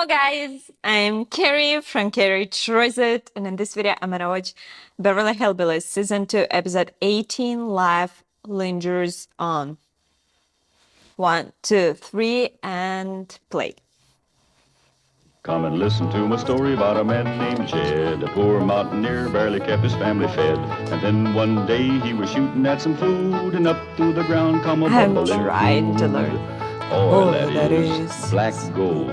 Hello guys, I'm Carrie from Carrie Tries It, and in this video I'm gonna watch Beverly Hillbillies Season 2 Episode 18 Live Lingers on 1, 2, 3 and play. Come and listen to my story about a man named Jed. A poor mountaineer barely kept his family fed. And then one day he was shooting at some food, and up through the ground come a I'm bubbling trying to learn. Oil that is black gold,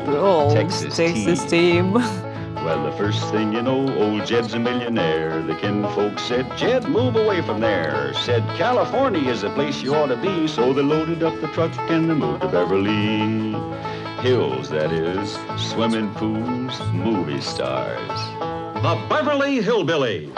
Texas team. Well, the first thing you know, old Jed's a millionaire. The kinfolk said, Jed, move away from there. Said, California is the place you ought to be. So they loaded up the truck and they moved to Beverly Hills, that is, swimming pools, movie stars. The Beverly Hillbillies.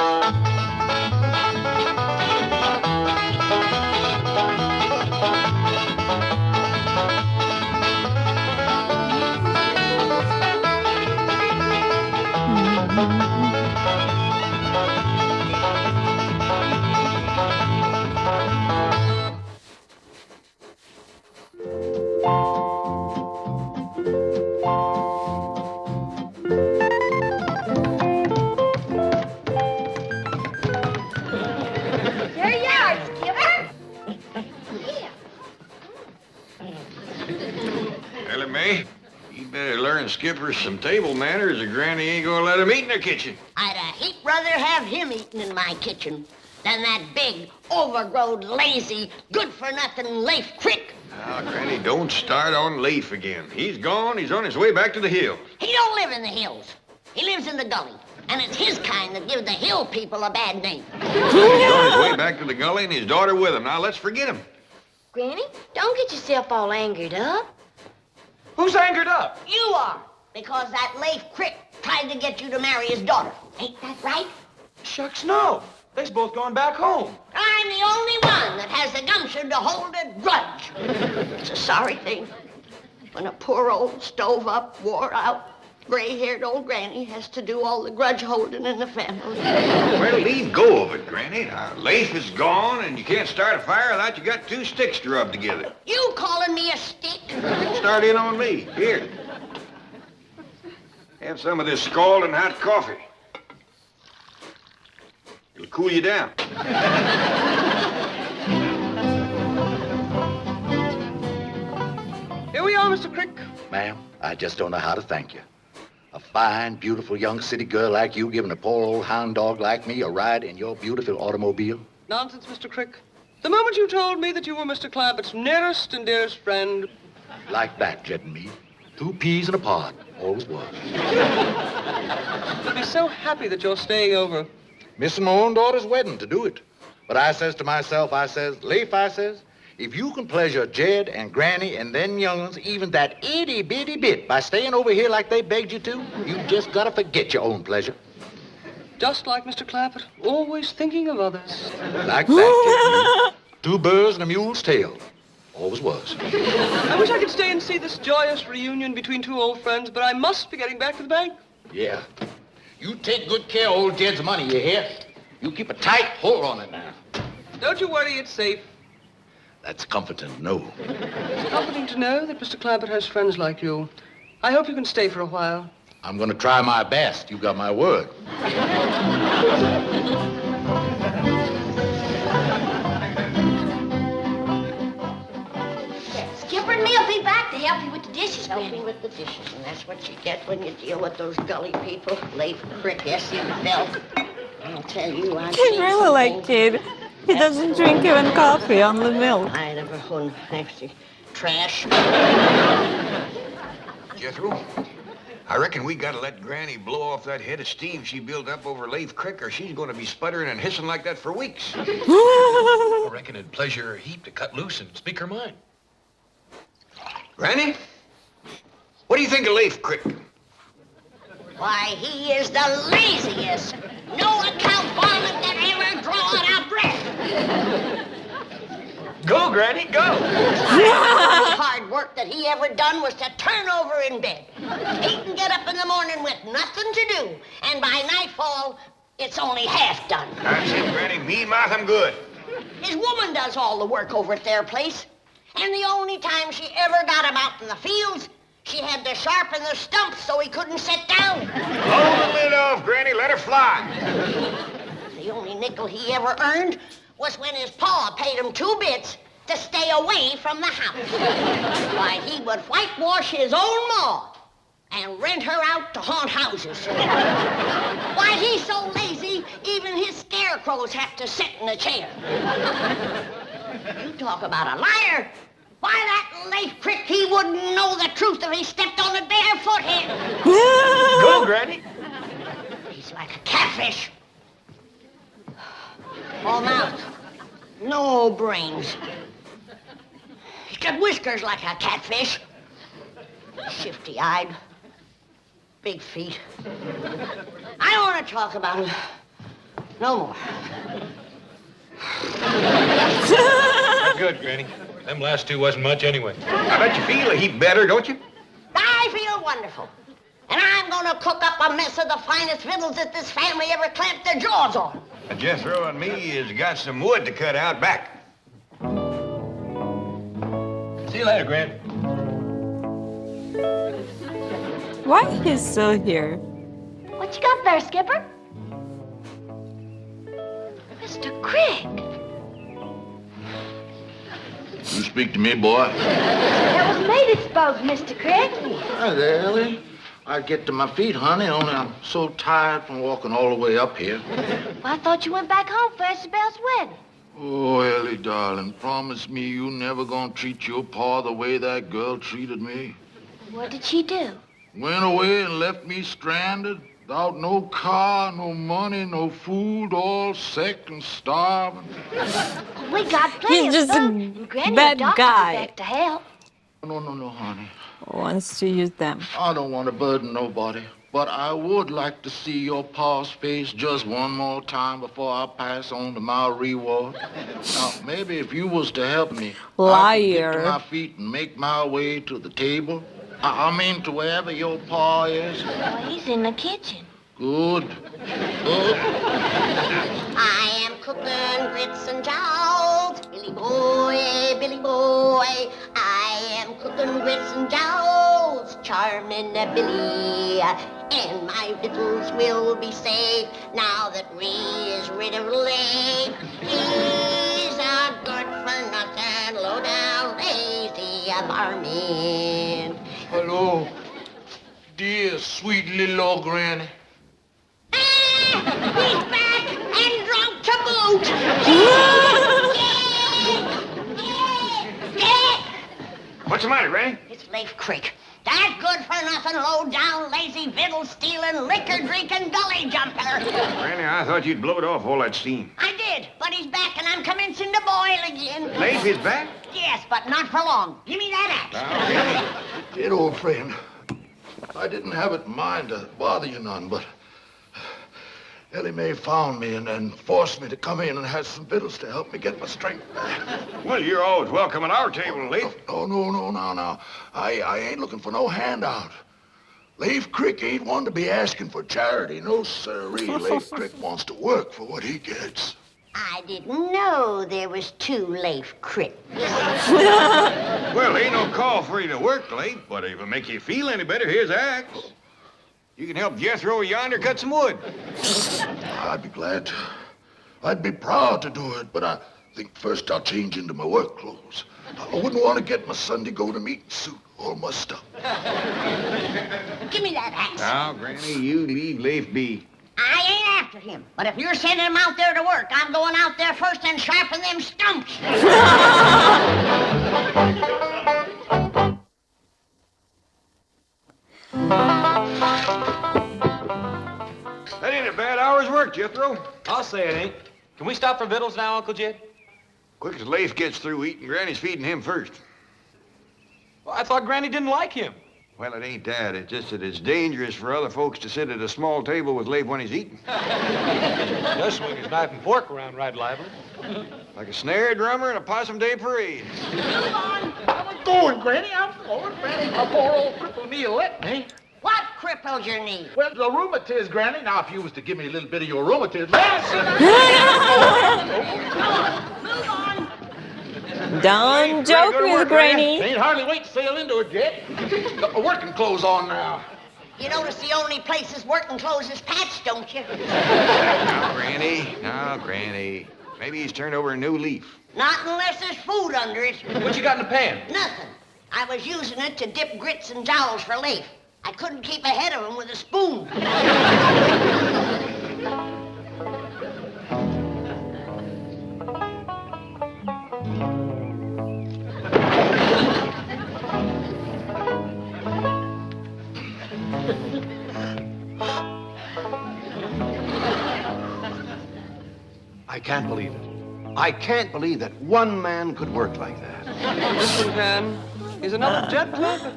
Skipper some table manners, or Granny ain't gonna let him eat in the kitchen. I'd a heap rather have him eating in my kitchen than that big, overgrown, lazy, good-for-nothing Laife Crick. Now, Granny, don't start on Laife again. He's gone. He's on his way back to the hill. He don't live in the hills. He lives in the gully. And it's his kind that give the hill people a bad name. He's on his way back to the gully and his daughter with him. Now, let's forget him. Granny, don't get yourself all angered up. Who's angered up? You are, because that Laife Crick tried to get you to marry his daughter. Ain't that right? Shucks, no. They's both going back home. I'm the only one that has the gumption to hold a grudge. It's a sorry thing when a poor old stove-up, wore-out, gray-haired old granny has to do all the grudge holding in the family. Well, leave go of it, Granny. Now, Laife is gone, and you can't start a fire without you got two sticks to rub together. You calling me a stick? Start in on me. Here. Have some of this scalding hot coffee. It'll cool you down. Here we are, Mr. Crick. Ma'am, I just don't know how to thank you. A fine, beautiful young city girl like you giving a poor old hound dog like me a ride in your beautiful automobile? Nonsense, Mr. Crick. The moment you told me that you were Mr. Clappett's nearest and dearest friend... Like that, Jed and me. Two peas in a pod. Always was. I'd be so happy that you're staying over. Missing my own daughter's wedding to do it. But I says to myself, I says, Laife, I says, if you can pleasure Jed and Granny and them young'uns even that itty-bitty bit by staying over here like they begged you to, you just gotta forget your own pleasure. Just like Mr. Clappett, always thinking of others. Like that, Jed. Two birds and a mule's tail. Always was. I wish I could stay and see this joyous reunion between two old friends, but I must be getting back to the bank. Yeah. You take good care of old Jed's money, you hear? You keep a tight hold on it now. Don't you worry, it's safe. That's comforting to know. It's comforting to know that Mr. Clappett has friends like you. I hope you can stay for a while. I'm going to try my best. You got my word. Skipper and me'll be back to help you with the dishes, Help Granny. me with the dishes, and that's what you get when you deal with those gully people. Laife Crick, S.U.L. I'll tell you, I've He's seen really some like things. kid. He doesn't drink even coffee, only milk. I never hun actually trash. Jethro, I reckon we gotta let Granny blow off that head of steam she built up over Laife Crick, or she's gonna be sputtering and hissing like that for weeks. I reckon it'd pleasure her a heap to cut loose and speak her mind. Granny, what do you think of Laife Crick? Why, he is the laziest, no-account varmint that ever drawed a breath. Go, Granny, go. The hard work that he ever done was to turn over in bed. He can get up in the morning with nothing to do, and by nightfall, it's only half done. That's it, Granny. Me mouth, I'm good. His woman does all the work over at their place. And the only time she ever got him out in the fields, she had to to sharpen the stumps so he couldn't sit down. Blow the lid off, Granny. Let her fly. The only nickel he ever earned was when his pa paid him 2 bits to stay away from the house. Why, he would whitewash his own ma and rent her out to haunt houses. Why, he's so lazy, even his scarecrows have to sit in a chair. You talk about a liar. Why, that Laife Crick, he wouldn't know the truth if he stepped on it barefooted. Go, Granny. He's like a catfish. All mouth, no brains. He's got whiskers like a catfish. Shifty-eyed, big feet. I don't want to talk about him no more. Good, Granny. Them last 2 wasn't much anyway. I bet you feel a heap better, don't you? I feel wonderful. And I'm going to cook up a mess of the finest victuals that this family ever clamped their jaws on. Jethro and me has got some wood to cut out back. See you later, Granny. Why he's still here? What you got there, Skipper? Mr. Crick. You speak to me, boy. That was me that spoke, Mr. Crick. Hi there, Ellie. I get to my feet, honey, only I'm so tired from walking all the way up here. Well, I thought you went back home for Isabel's wedding. Oh, Ellie, darling, promise me you never gonna treat your pa the way that girl treated me. What did she do? Went away and left me stranded, without no car, no money, no food, all sick and starving. We got plenty He's of just a food. And Granny bad and Doc guy. are back to help. No, honey. Wants to use them. I don't want to burden nobody, but I would like to see your pa's face just one more time before I pass on to my reward. Now, maybe if you was to help me, I could get to Liar. my feet and make my way to the table. I mean, to wherever your pa is. Well, he's in the kitchen. Good. I am cooking grits and jowls, Billy boy, Billy boy. I am cooking grits and jowls, charming Billy. And my victuals will be safe now that Ree is rid of Laife. He's a good-for-nothing, low-down, lazy varmint. Hello, dear sweet little old granny. He's back and drunk to boot. What's the matter, Granny? It's Laife Crick. That good-for-nothing, low-down, lazy, victual-stealing, liquor-drinking gully jumper. Granny, I thought you'd blowed off all that steam. I did, but he's back and I'm commencing to boil again. Laife is back? Yes, but not for long. Give me that axe. Dear old friend, I didn't have it in mind to bother you none, but Ellie Mae found me and forced me to come in and have some victuals to help me get my strength back. Well, you're always welcome at our table, Laife. No. I ain't looking for no handout. Laife Crick ain't one to be asking for charity. No, sirree. Laife Crick wants to work for what he gets. I didn't know there was 2 Laife Cricks. Well, ain't no call for you to work, Laife, but if it'll make you feel any better, here's the axe. You can help Jethro yonder cut some wood. I'd be glad to. I'd be proud to do it, but I think first I'll change into my work clothes. I wouldn't want to get my Sunday go-to-meeting suit all mussed up. Give me that axe. Now, Granny, you leave Laife be. I ain't after him, but if you're sending him out there to work, I'm going out there first and sharpen them stumps. That ain't a bad hour's work, Jethro. I'll say it ain't. Can we stop for victuals now, Uncle Jed? Quick as Laife gets through eating, Granny's feeding him first. Well, I thought Granny didn't like him. Well, it ain't that. It's just that it's dangerous for other folks to sit at a small table with Laife when he's eating. Does swing his knife and fork around right lively. Like a snare drummer in a Possum Day parade. I'm going, Granny. I'm going, Granny. My poor old crippled knee will let me. What crippled your knee? Well, the rheumatiz, Granny. Now, if you was to give me a little bit of your rheumatiz... Move on. Don't joke with Granny. Ain't hardly wait to sail into it yet. Got my working clothes on now. You notice the only places working clothes is patched, don't you? Now, Granny. Now, Granny. Maybe he's turned over a new leaf. Not unless there's food under it. What you got in the pan? Nothing. I was using it to dip grits and jowls for Laife. I couldn't keep ahead of him with a spoon. I can't believe it. I can't believe that one man could work like that. This one can. He's another Jed Clampett.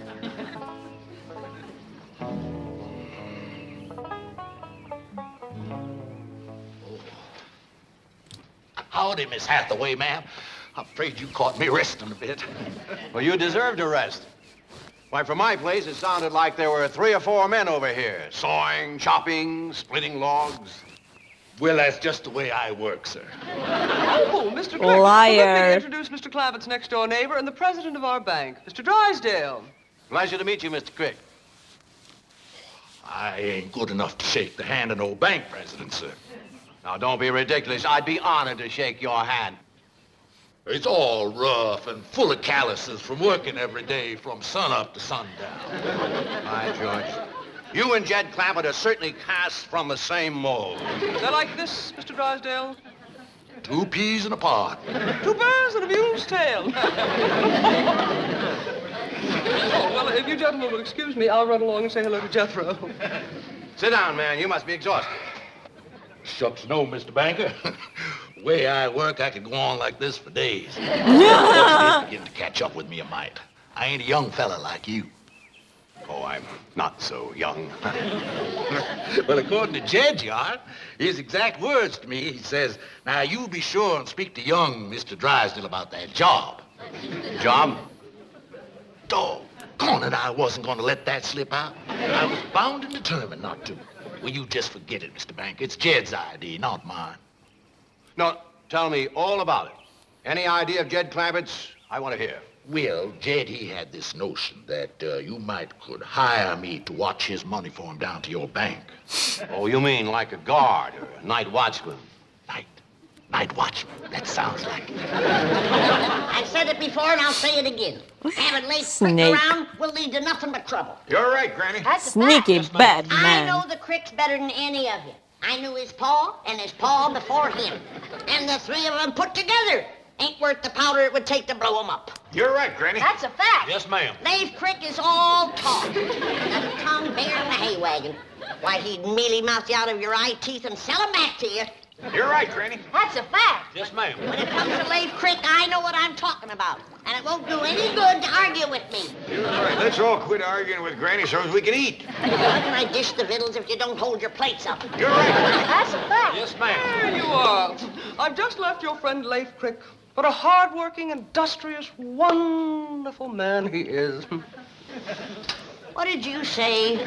Howdy, Miss Hathaway, ma'am. I'm afraid you caught me resting a bit. Well, you deserve to rest. Why, from my place, it sounded like there were 3 or 4 men over here, sawing, chopping, splitting logs. Well, that's just the way I work, sir. Oh, Mr. Crick. Liar. Let me introduce Mr. Clampett's next-door neighbor and the president of our bank, Mr. Drysdale. Pleasure to meet you, Mr. Crick. I ain't good enough to shake the hand of no bank president, sir. Now, don't be ridiculous. I'd be honored to shake your hand. It's all rough and full of calluses from working every day from sunup to sundown. Hi, George. You and Jed Clampett are certainly cast from the same mold. Is that like this, Mr. Drysdale? 2 peas in a pod. 2 bears and a mule's tail. Oh, well, if you gentlemen will excuse me, I'll run along and say hello to Jethro. Sit down, man. You must be exhausted. Shucks no, Mr. Banker. Way I work, I could go on like this for days. It's beginning to catch up with me a mite. I ain't a young fella like you. Oh, I'm not so young. Well, according to Jed, you are. His exact words to me, he says, now you be sure and speak to young Mr. Drysdale about that job. Job? Doggone it, I wasn't going to let that slip out. I was bound and determined not to. Well, you just forget it, Mr. Banker. It's Jed's idea, not mine. No, tell me all about it. Any idea of Jed Clampett's? I want to hear. Well, Jed, he had this notion that you could hire me to watch his money for him down to your bank. Oh, you mean like a guard or a night watchman? Night watchman. That sounds like it. I've said it before and I'll say it again. Having Laife Crick Snake. around will lead to nothing but trouble. You're right, Granny. That's a Sneaky fact. bad I man. know the Cricks better than any of you. I knew his pa and his pa before him. And the 3 of them put together ain't worth the powder it would take to blow them up. You're right, Granny. That's a fact. Yes, ma'am. Laife Crick is all talk. And a tongue bear in the hay wagon. Why, he'd mealy mouth you out of your eye teeth and sell 'em back to you. You're right, Granny. That's a fact. Yes, ma'am. When it comes to Laife Crick, I know what I'm talking about. And it won't do any good to argue with me. You're right. Let's all quit arguing with Granny so as we can eat. How can I dish the victuals if you don't hold your plates up? You're right, Granny. That's a fact. Yes, ma'am. There you are. I've just left your friend Laife Crick. What a hard-working, industrious, wonderful man he is. What did you say?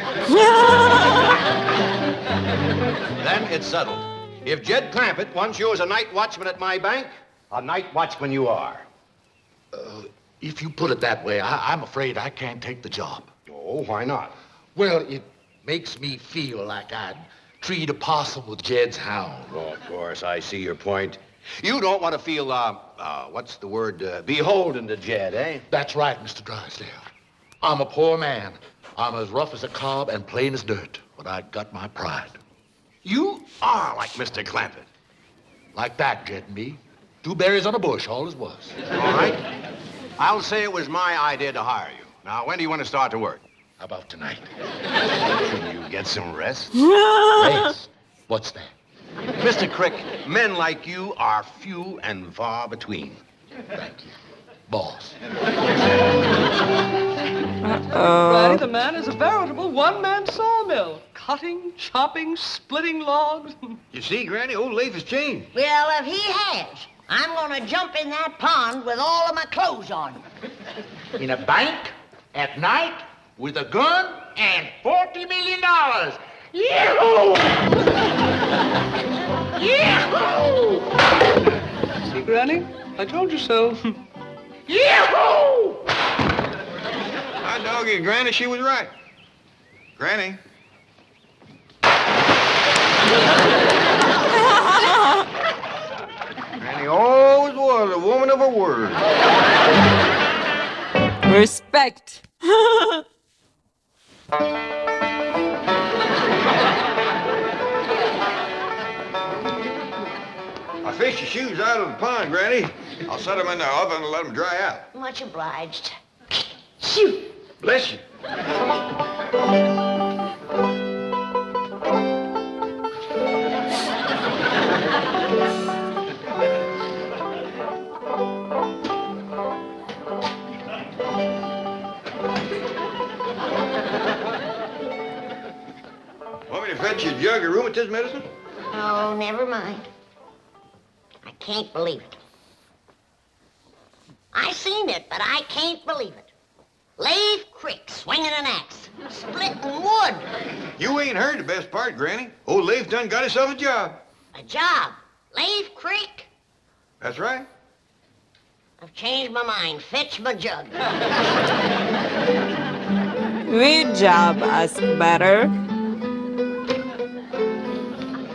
Then it's settled. If Jed Clampett wants you as a night watchman at my bank, a night watchman you are. If you put it that way, I'm afraid I can't take the job. Oh, why not? Well, it makes me feel like I'd treat a possum with Jed's hound. Oh, of course, I see your point. You don't want to feel, what's the word, beholden to Jed, eh? That's right, Mr. Drysdale. I'm a poor man. I'm as rough as a cob and plain as dirt, but I got my pride. You are like Mr. Clampett. Like that, Jed and me. 2 berries on a bush, all as was. All right. I'll say it was my idea to hire you. Now, when do you want to start to work? How about tonight? Can you get some rest? Rest? What's that? Mr. Crick, men like you are few and far between. Thank you. Boss. Granny, the man is a veritable one-man sawmill. Cutting, chopping, splitting logs. You see, Granny, old Laife has changed. Well, if he has, I'm gonna jump in that pond with all of my clothes on. In a bank, at night, with a gun and $40 million. Yahoo! Yahoo! See, Granny? I told you so. Yahoo! I dog you, Granny, she was right. Granny. Granny always was a woman of her word. Respect. I fished your shoes out of the pond, Granny. I'll set them in the oven and let them dry out. Much obliged. Shoot. Bless you. Want me to fetch you a jug of rheumatism medicine? Oh, never mind. I can't believe it. I seen it, but I can't believe it. Laife Crick swinging an axe, splitting wood. You ain't heard the best part, Granny. Old Laife done got himself a job. A job. Laife Crick? That's right. I've changed my mind. Fetch my jug. Good job, ask better.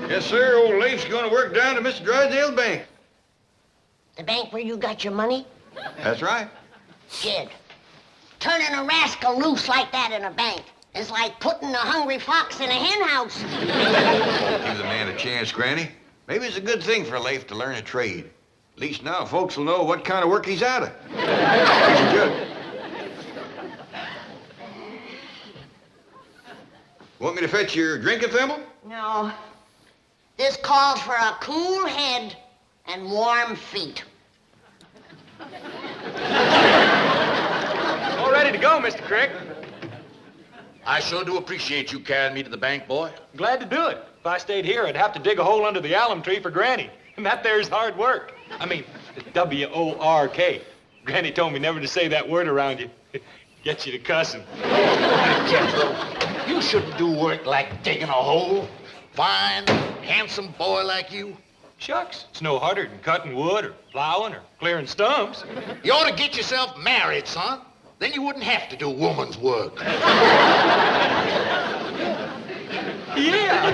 Yes, sir. Old Laife's gonna work down to Mr. Drysdale's bank. The bank where you got your money? That's right. Jed, turning a rascal loose like that in a bank is like putting a hungry fox in a hen house. Give the man a chance, Granny. Maybe it's a good thing for Laife to learn a trade. At least now folks will know what kind of work he's out of. Here's a jug. Want me to fetch your drinking thimble? No. This calls for a cool head and warm feet. All ready to go, Mr. Crick. I sure do appreciate you carrying me to the bank, boy. Glad to do it. If I stayed here, I'd have to dig a hole under the alum tree for Granny. And that there's hard work. I mean, W-O-R-K. Granny told me never to say that word around you. Gets you to cussing. Jethro, you shouldn't do work like digging a hole. Fine, handsome boy like you. Shucks, it's no harder than cutting wood or plowing or clearing stumps. You ought to get yourself married, son. Then you wouldn't have to do woman's work. Yeah.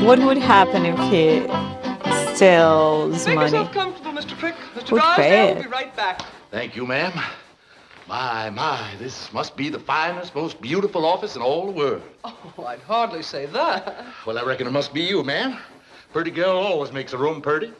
What would happen if he steals Make money? yourself comfortable, Mr. Crick. Mr. Good Drysdale will bad. be right back. Thank you, ma'am. My, this must be the finest, most beautiful office in all the world. Oh, I'd hardly say that. Well, I reckon it must be you, ma'am. Pretty girl always makes a room pretty.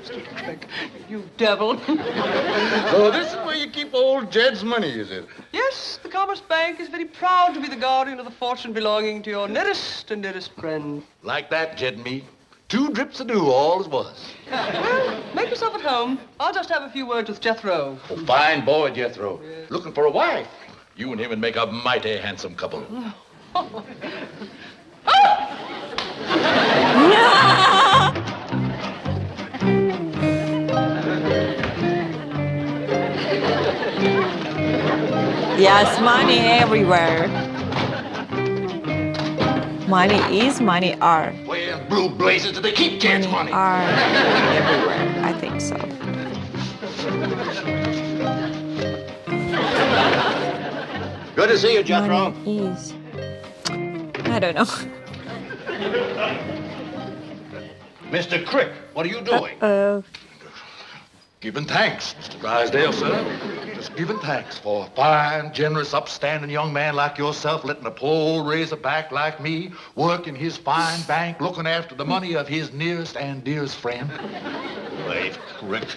Mr. Crick, you devil. So this is where you keep old Jed's money, is it? Yes, the Commerce Bank is very proud to be the guardian of the fortune belonging to your nearest and dearest friend. Like that, Jed and me. 2 drips of dew, all as was. Well, make yourself at home. I'll just have a few words with Jethro. Oh, fine boy, Jethro. Looking for a wife. You and him would make a mighty handsome couple. Yes, money everywhere. Money is, money are. Where in blue blazes do they keep Jed's money? Are everywhere. I think so. Good to see you, Jethro. Money is. I don't know. Mr. Crick, what are you doing? Giving thanks, Mr. Drysdale, sir. Just giving thanks for a fine, generous, upstanding young man like yourself letting a poor old razorback like me work in his fine bank, looking after the money of his nearest and dearest friend. Laife Crick.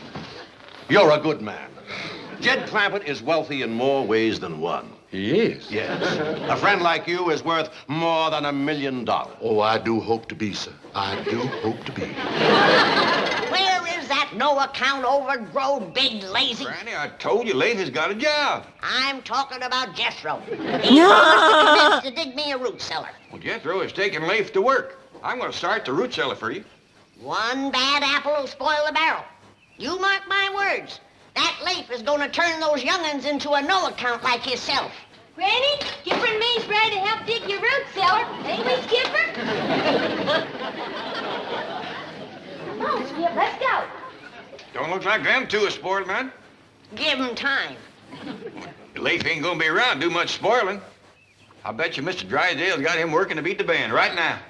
You're a good man. Jed Clampett is wealthy in more ways than one. He is? Yes. A friend like you is worth more than $1 million. Oh, I do hope to be, sir. I do hope to be. Where is that no-account, overgrown, big, lazy? Granny, I told you Laife has got a job. I'm talking about Jethro. He's convinced to dig me a root cellar. Well, Jethro is taking Laife to work. I'm going to start the root cellar for you. One bad apple will spoil the barrel. You mark my words. That Laife is going to turn those young'uns into a no-account like himself. Granny, Skipper and me's ready to help dig your root cellar. Ain't we, Skipper? Come on, Skip, let's go. Don't look like them two are spoiled, man. Give 'em time. Leif ain't gonna be around to do much spoiling. I bet you Mr. Drysdale's got him working to beat the band right now.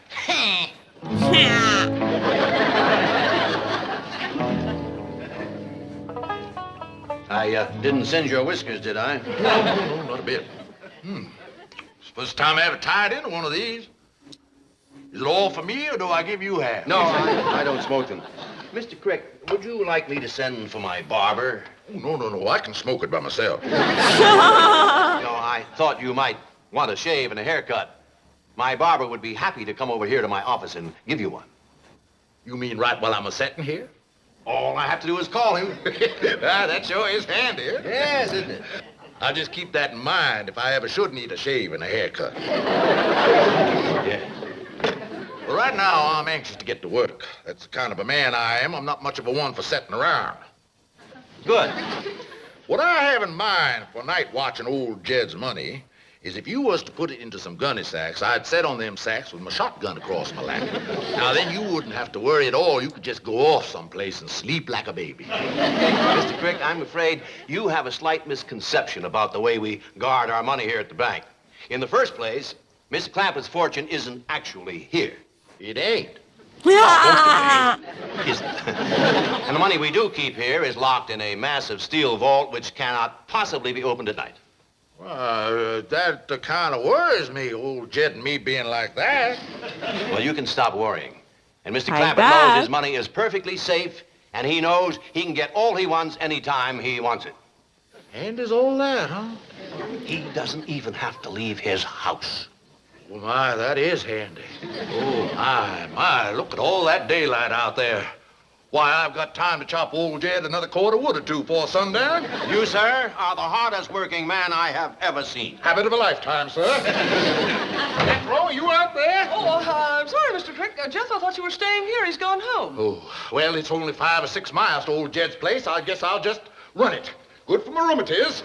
I didn't singe your whiskers, did I? No, not a bit. Suppose it's time I have it tied into one of these. Is it all for me, or do I give you half? No, I don't smoke them. Mr. Crick, would you like me to send for my barber? Oh, no. I can smoke it by myself. No, I thought you might want a shave and a haircut. My barber would be happy to come over here to my office and give you one. You mean right while I'm a-setting here? All I have to do is call him. That sure is handy. Yes, isn't it? I'll just keep that in mind if I ever should need a shave and a haircut. Yeah. Well, right now, I'm anxious to get to work. That's the kind of a man I am. I'm not much of a one for sitting around. Good. What I have in mind for night watching old Jed's money is if you was to put it into some gunny sacks, I'd set on them sacks with my shotgun across my lap. Now, then you wouldn't have to worry at all. You could just go off someplace and sleep like a baby. Mr. Crick, I'm afraid you have a slight misconception about the way we guard our money here at the bank. In the first place, Miss Clampet's fortune isn't actually here. It ain't. Isn't. And the money we do keep here is locked in a massive steel vault which cannot possibly be opened at night. That kind of worries me, old Jed and me being like that. Well, you can stop worrying. And Mr. I Clampett bet. knows his money is perfectly safe, and he knows he can get all he wants anytime he wants it. And is all that, huh? He doesn't even have to leave his house. Well, my, that is handy. Oh, my, look at all that daylight out there. Why, I've got time to chop old Jed another cord of wood or two before sundown. You, sir, are the hardest working man I have ever seen. Habit of a lifetime, sir. Jethro, you out there? Oh, I'm sorry, Mr. Crick. Jethro thought you were staying here. He's gone home. Oh, well, it's only 5 or 6 miles to old Jed's place. I guess I'll just run it. Good for my rheumatiz.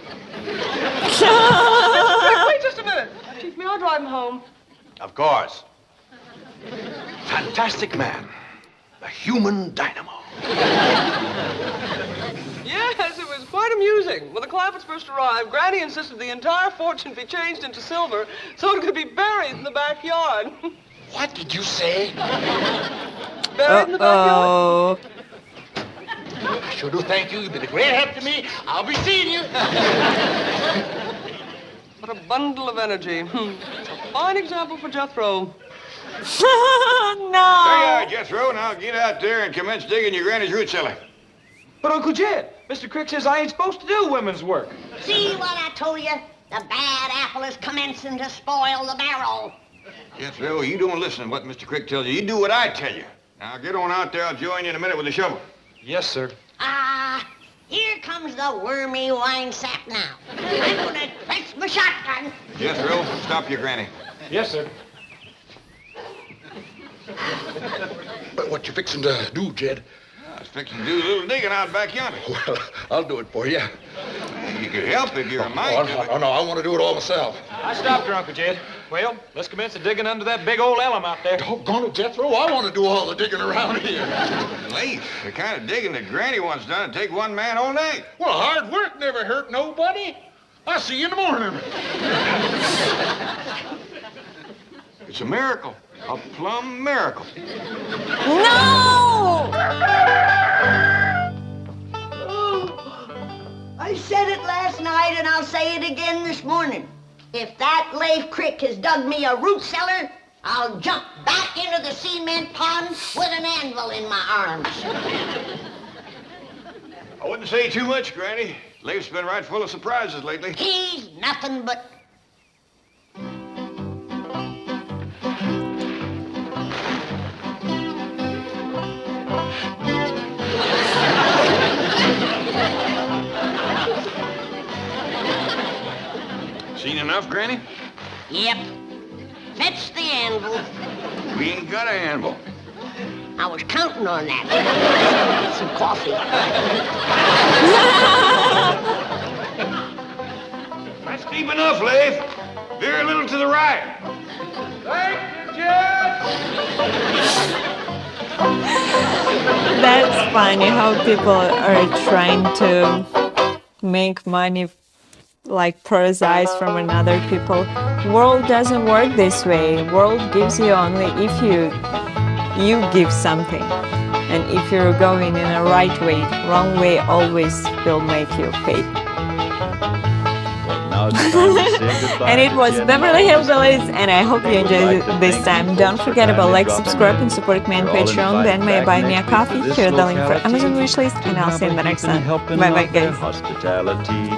Wait just a minute. Chief, may I drive him home? Of course. Fantastic man. A human dynamo. Yes, it was quite amusing. When the Clampetts first arrived, Granny insisted the entire fortune be changed into silver so it could be buried in the backyard. What did you say? Buried in the backyard? I sure do thank you. You've been a great help to me. I'll be seeing you. What a bundle of energy. It's a fine example for Jethro. There you No. are, Jethro. Now get out there and commence digging your granny's root cellar. But Uncle Jed, Mr. Crick says I ain't supposed to do women's work. See what I told you? The bad apple is commencing to spoil the barrel. Jethro, you don't listen to what Mr. Crick tells you. You do what I tell you. Now get on out there. I'll join you in a minute with the shovel. Yes, sir. Here comes the wormy wine sap now. I'm gonna press my shotgun. Jethro, stop your granny. Yes, sir. But what you fixing to do, Jed? I was fixing to do a little digging out back yonder. Well, I'll do it for you. You could help if you're a mite. No, I want to do it all myself. I stopped her, Uncle Jed. Well, let's commence the digging under that big old elm out there. Doggone it, Jethro. I want to do all the digging around here. Leif, the kind of digging that Granny wants done would take one man all night. Well, hard work never hurt nobody. I'll see you in the morning. It's a miracle. A plumb miracle. No! I said it last night and I'll say it again this morning. If that Laife Crick has dug me a root cellar, I'll jump back into the cement pond with an anvil in my arms. I wouldn't say too much, Granny. Leif's been right full of surprises lately. He's nothing but... Seen enough, Granny? Yep. Fetch the anvil. We ain't got an anvil. I was counting on that. Get some coffee. That's deep enough, Leif. Veer a little to the right. Thank you, Jed. That's funny how people are trying to make money like parasites from another people. World doesn't work this way. World gives you only if you give something. And if you're going in a right way, wrong way always will make you pay. Now it's time to say goodbye And it to was Jed Beverly and Lois. Hillbillies, and I hope you We would enjoyed like to this thank time. you Don't for forget about kindly like, dropping subscribe, in. and support me on You're all Patreon. Then invited may back buy me a next week coffee. to this Here are the link for locality Amazon wishlist, to and I'll have see you in a the next heaping one. helping Bye bye, of their guys. hospitality.